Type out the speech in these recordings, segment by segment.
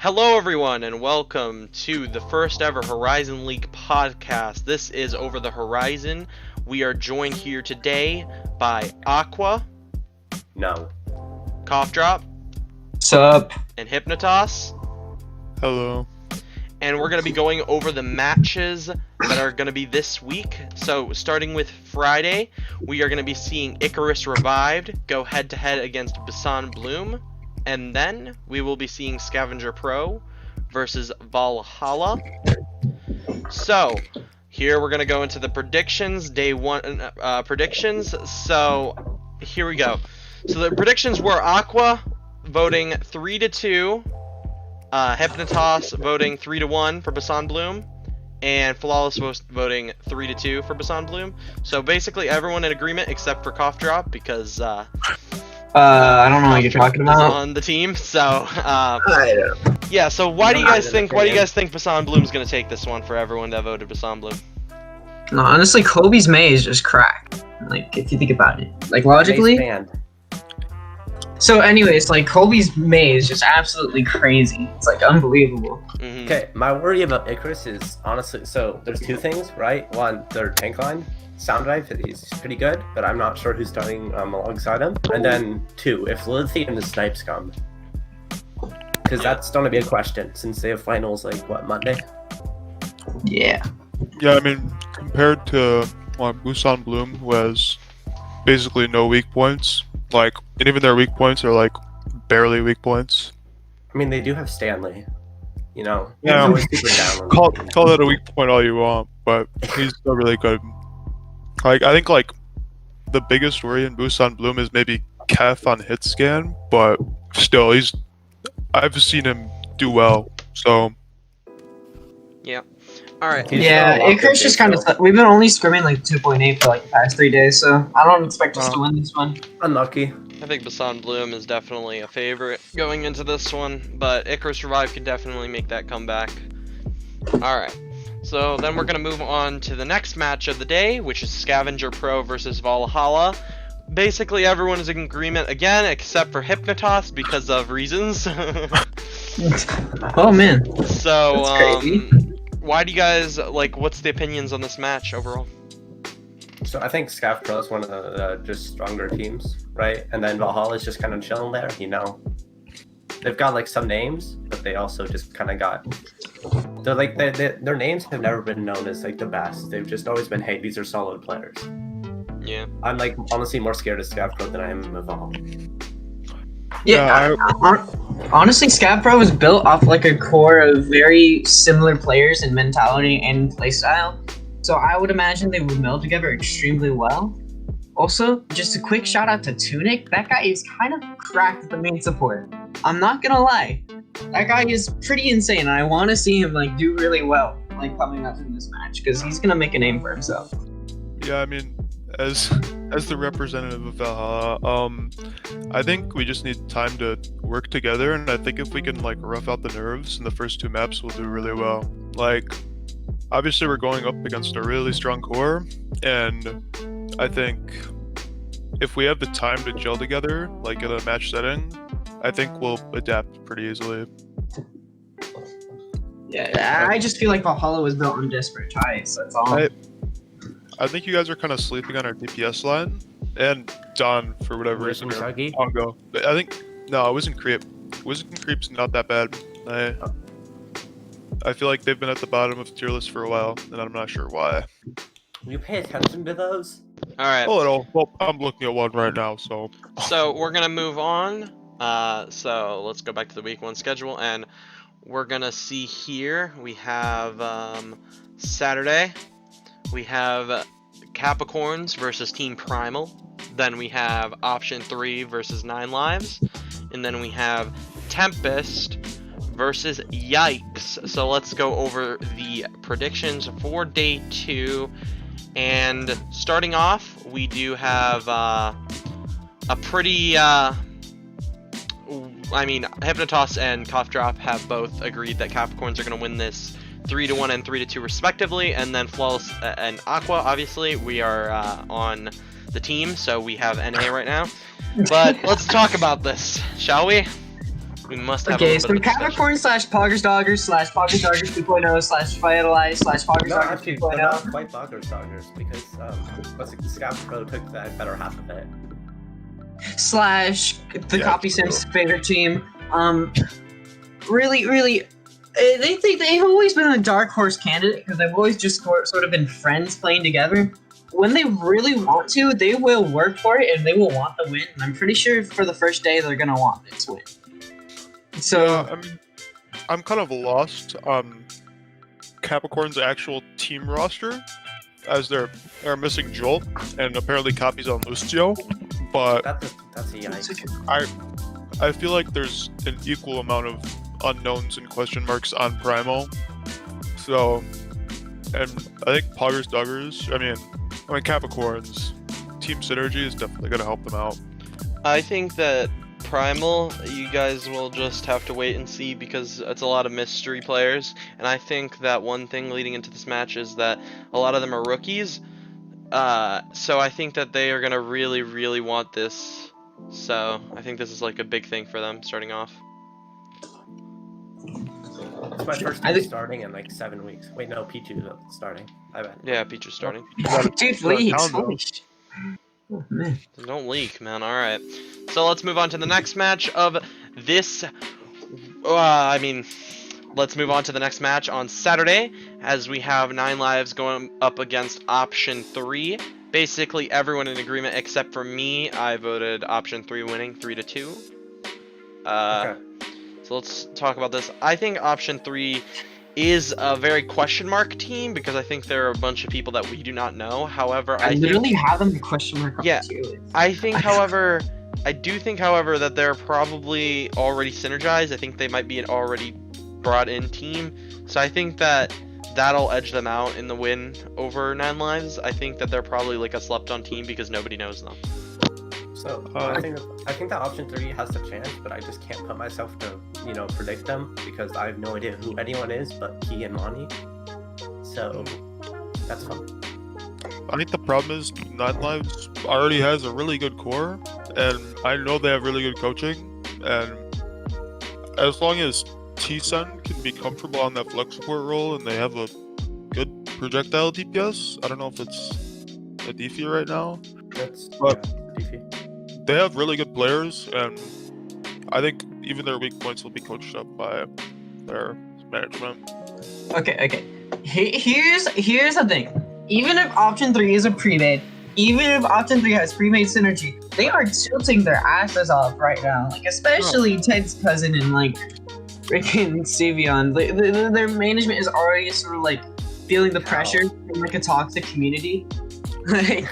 Hello, everyone, and welcome to the first ever Horizon League podcast. This is Over the Horizon. We are joined here today by Aqua. No. Coughdrop. Sup? And Hypnitoss. Hello. And we're going to be going over the matches that are going to be this week. So, starting with Friday, we are going to be seeing Icarus Revived go head-to-head against Basan Bloom. And then we will be seeing Scavenger Pro versus Valhalla. So, here we're going to go into the predictions, day one predictions. So, here we go. So, the predictions were Aqua voting 3-2, Hypnitoss voting 3-1 for Basan Bloom, and Flawless voting 3-2 for Basan Bloom. So, basically, everyone in agreement except for Coughdrop because I don't know what you're talking about. On the team, so yeah. So why do you guys think Basan Bloom's gonna take this one for everyone that voted Basan Bloom? No, honestly, Kobe's May is just cracked. Like, if you think about it, like logically. So, anyways, like Kobe's May is just absolutely crazy. It's like unbelievable. Mm-hmm. Okay, my worry about Icarus is honestly, so there's two things, right? One, their tank line. Sound Drive, he's pretty good, but I'm not sure who's starting alongside him. And then two, if Lilith and the Snipes come, because that's going to be a question since they have finals like what, Monday? Yeah. Yeah, I mean, compared to Basan Bloom, who has basically no weak points, like, and even their weak points are like barely weak points. I mean, they do have Stanley, you know. Yeah, always super down call that a weak point all you want, but he's still really good. Like, I think, like, the biggest worry in Basan Bloom is maybe Kef on hit scan, but still, I've seen him do well, so. Yeah. Alright. Yeah, Icarus just kind of. We've been only scrimming like 2.8 for like the past 3 days, so I don't expect us to win this one. Unlucky. I think Basan Bloom is definitely a favorite going into this one, but Icarus Revive can definitely make that comeback. Alright. So then we're going to move on to the next match of the day, which is Scavenger Pro versus Valhalla. Basically, everyone is in agreement again, except for Hypnitoss because of reasons. Oh man. So, that's crazy. Why do you guys, like, what's the opinions on this match overall? So I think Scav Pro is one of the just stronger teams, right? And then Valhalla is just kind of chilling there, you know. They've got like some names, but they also just kind of got. They're like their names have never been known as like the best. They've just always been, hey, these are solid players. Yeah. I'm like honestly more scared of Scav Pro than I am of Evolve. Yeah, honestly, Scav Pro was built off like a core of very similar players in mentality and playstyle. So I would imagine they would meld together extremely well. Also, just a quick shout out to Tunic. That guy is kind of cracked at the main support. I'm not gonna lie. That guy is pretty insane, and I want to see him like do really well, like coming up in this match, because he's gonna make a name for himself. Yeah, I mean, as the representative of Valhalla, I think we just need time to work together, and I think if we can like rough out the nerves in the first two maps, we'll do really well. Like, obviously we're going up against a really strong core, and I think if we have the time to gel together, like in a match setting, I think we'll adapt pretty easily. Yeah, I just feel like Valhalla was built on desperate ties. That's all. I think you guys are kind of sleeping on our DPS line, and Don for whatever reason. Pongo. I think no, it wasn't Creep. Creep's not that bad. I feel like they've been at the bottom of tier list for a while, and I'm not sure why. You pay attention to those? All right. A little. Well, I'm looking at one right now, so. So we're gonna move on. So let's go back to the week one schedule, and we're gonna see here we have Saturday. We have Capricorns versus Team Primal. Then we have Option 3 versus 9 Lives, and then we have Tempest versus Yikes. So let's go over the predictions for day 2. And starting off, we do have a pretty, I mean, Hypnitoss and Coughdrop have both agreed that Capricorns are going to win this 3-1 and 3-2 respectively, and then Flawless and Aqua, obviously, we are on the team, so we have NA right now. But let's talk about this, shall we? We must have Okay, a so little bit of discussion. Capricorn / Poggers Doggers / Poggers Doggers 2.0 / Vitalize / Poggers No, Doggers actually, they're not 2.0 quite Boggers because Scout Pro took that better half of it. / the Yeah, Copy true. Sim's favorite team. Really, they've always been a dark horse candidate because they've always just sort of been friends playing together. When they really want to, they will work for it and they will want the win. And I'm pretty sure for the first day they're gonna want this win. So I mean, I'm kind of lost on Capricorn's actual team roster, as they're missing Jolt and apparently copies on Lucio, but That's a yikes. I feel like there's an equal amount of unknowns and question marks on Primo. So, and I think Poggers Doggers, I mean Capricorn's team synergy is definitely gonna help them out. I think that Primal, you guys will just have to wait and see because it's a lot of mystery players, and I think that one thing leading into this match is that a lot of them are rookies, so I think that they are gonna really want this, so I think this is like a big thing for them starting off. It's my first time starting in like 7 weeks. Wait, no, Pichu's starting. I bet. Yeah, Peach is starting. dude, gotta leaks. count Holy those. shit. Oh, man. Don't leak, man. Alright. So let's move on to the next match of this. Let's move on to the next match on Saturday, as we have 9 lives going up against option 3. Basically, everyone in agreement except for me. I voted option 3 winning 3-2. Okay. So let's talk about this. I think option 3 is a very question mark team because I think there are a bunch of people that we do not know. However, I literally have them in question mark on Yeah. the tier list. I do think, however, that they're probably already synergized. I think they might be an already brought in team. So I think that that'll edge them out in the win over 9 lives. I think that they're probably like a slept on team because nobody knows them. So I think that option 3 has a chance, but I just can't put myself to predict them because I have no idea who anyone is but Key and Monty. So that's fun. I think the problem is 9 Lives already has a really good core, and I know they have really good coaching, and as long as T-Sun can be comfortable on that flex support role and they have a good projectile DPS, I don't know if it's a DP right now, but they have really good players, and I think even their weak points will be coached up by their management. Okay. Here's the thing. Even if option 3 is a pre-made, even if option 3 has pre-made synergy, they are tilting their asses off right now. Like, especially Ted's cousin and like freaking Savion. Their management is already sort of like feeling the pressure from like a toxic community. I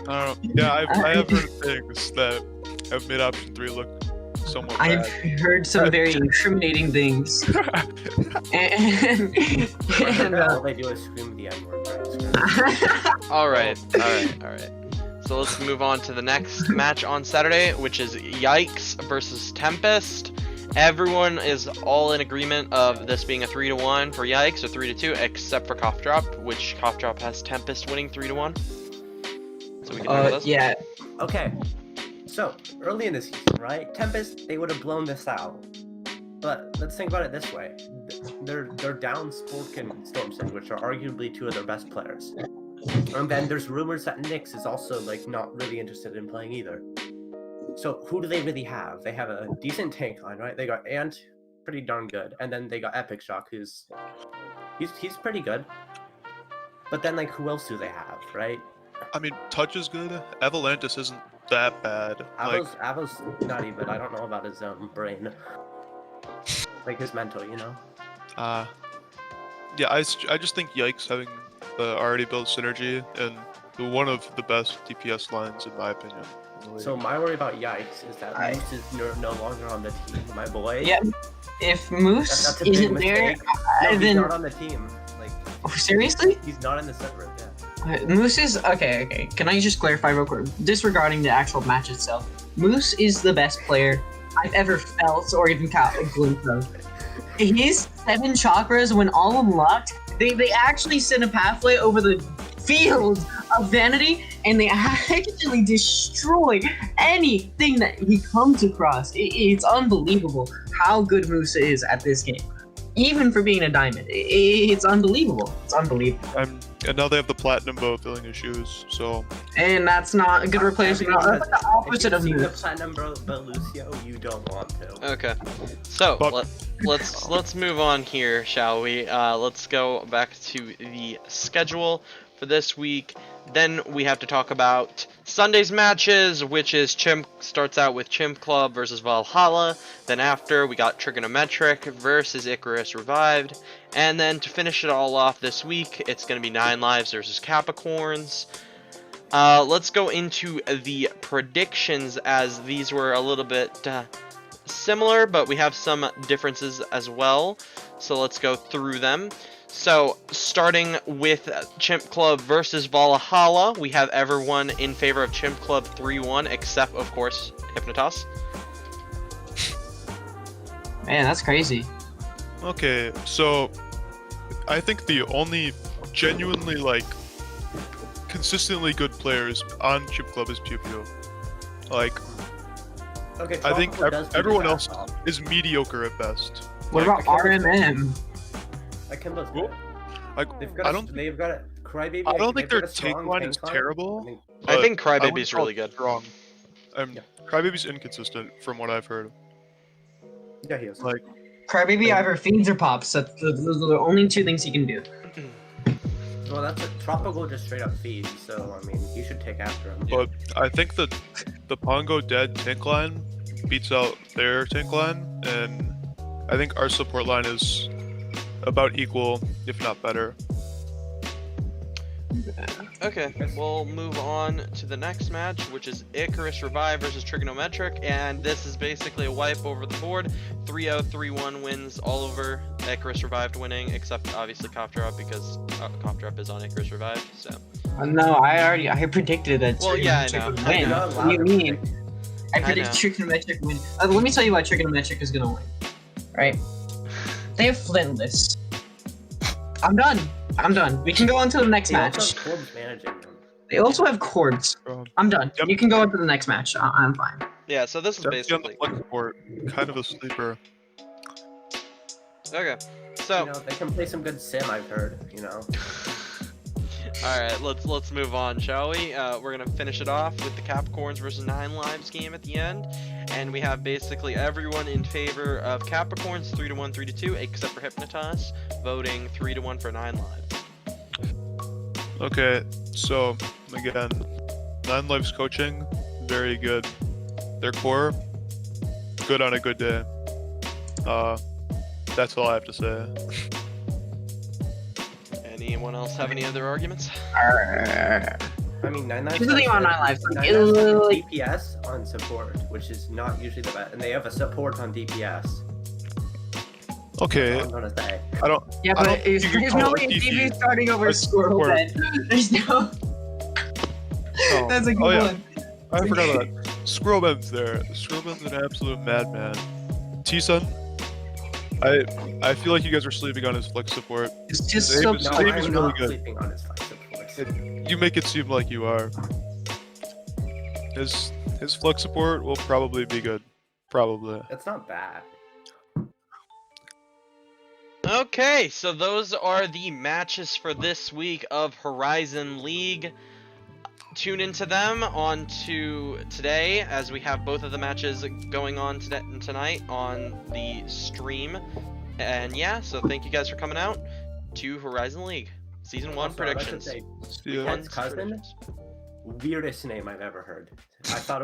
have heard things that have made option 3 look somewhat bad. I've heard some very incriminating things. and all they do is scream the N-word. Alright. So let's move on to the next match on Saturday, which is Yikes versus Tempest. Everyone is all in agreement of this being a 3-1 for Yikes or 3-2, except for Coughdrop, which Coughdrop has Tempest winning 3-1. So we can handle this. Yeah. Okay, so early in the season, right? Tempest, they would have blown this out. But let's think about it this way: they're down Spork and Stormson, which are arguably 2 of their best players. And then there's rumors that Nyx is also like not really interested in playing either. So who do they really have? They have a decent tank line, right? They got Ant, pretty darn good, and then they got Epic Shock, he's pretty good. But then like who else do they have, right? I mean, Touch is good. Avalantis isn't that bad. Avo's nutty, but I don't know about his brain. Like his mental, Yeah, I just think Yikes having the already built synergy and one of the best DPS lines in my opinion. So my worry about Yikes is that Moose is no longer on the team, my boy. Yeah. If Moose That's a big isn't there, mistake. No, he's then not on the team. Like, seriously? he's not in the server. Yeah. Moose is okay. Can I just clarify real quick? Disregarding the actual match itself, Moose is the best player I've ever felt or even caught a glimpse of. His 7 chakras, when all unlocked, they actually sent a pathway over the field of Vanity, and they actually destroy anything that he comes across. It's unbelievable how good Musa is at this game. Even for being a diamond, it's unbelievable. It's unbelievable. And now they have the platinum bow filling his shoes, so. And that's not a good replacement. That's like the opposite of the Musa. platinum bow Lucio, you don't want to. Okay, so But- let's move on here, shall we? Let's go back to the schedule for this week. Then we have to talk about Sunday's matches, which is Chimp starts out with Chimp Club versus Valhalla. Then after we got Trigonometric versus Icarus Revived, and then to finish it all off this week, it's going to be 9 Lives versus Capricorns. Let's go into the predictions, as these were a little bit similar, but we have some differences as well. So let's go through them. So, starting with Chimp Club versus Valhalla, we have everyone in favor of Chimp Club 3-1, except, of course, Hypnitoss. Man, that's crazy. Okay, so I think the only genuinely consistently good players on Chimp Club is Pew Pew. Okay, I think Tropical does do everyone the else bad is mediocre at best. What about RMM? Akimbo's Well, good. They've got they've got a Crybaby. I don't think they've their got a strong tank line is tank terrible. I think but I Crybaby's wouldn't call really it good. Strong. Yeah. Crybaby's inconsistent from what I've heard. Yeah, he is. Crybaby either feeds or pops. That's those are the only two things he can do. Well, that's a Tropical just straight up feeds, so I mean, you should take after him. But I think that the Pongo Dead tank line beats out their tank line, and I think our support line is about equal, if not better. Okay, we'll move on to the next match, which is Icarus Revive versus Trigonometric, and this is basically a wipe over the board. 3-0, 3-1 wins all over. Icarus Revived winning, except obviously Coughdrop, because Coughdrop is on Icarus Revived, so. No, I predicted that. Well, yeah, I know. Trigonometric would I win. know. What do you mean? I predict know. Trigonometric win. Let me tell you why Trigonometric is gonna win. Right? They have Flintless. I'm done. We can go on to the next He also match. has Corbs managing them. They also have Chords. I'm done. Yep. You can go on to the next match. I'm fine. Yeah, so this is Dempsey on the basically. flex support, kind of a sleeper. Okay, so. You know, they can play some good sim, I've heard, you know. Alright, let's move on, shall we? We're gonna finish it off with the Capricorns versus 9 Lives game at the end. And we have basically everyone in favor of Capricorns, 3-1, 3-2, except for Hypnitoss, voting 3-1 for 9 Lives. Okay, so again, 9 Lives coaching, very good. Their core, good on a good day. That's all I have to say. Anyone else have any other arguments? I mean, 9 Lives. Here's the thing about 9 Lives. 9 Like, Lives has like, DPS on support, which is not usually the best, and they have a support on DPS. Okay, That's all I'm gonna say. I don't. yeah, I but don't think you can there's call no it way DP. DB starting over That's Squirrel support. then. There's no. Oh. That's a good Oh, yeah. one. I forgot about that. Squirrelman's there. Squirrelman's an absolute madman. T-Sun, I feel like you guys are sleeping on his flex support. It's just His so. aim is- No, his aim is I'm really not good. sleeping on his fight support. You make it seem like you are. His flex support will probably be good. Probably. It's not bad. Okay, so those are the matches for this week of Horizon League. Tune into them on to today, as we have both of the matches going on tonight on the stream. And yeah, so thank you guys for coming out to Horizon League Season 1 Also, I should predictions. say, See ya. Weekend's Weekend's cousin? predictions. Weirdest name I've ever heard. I thought it was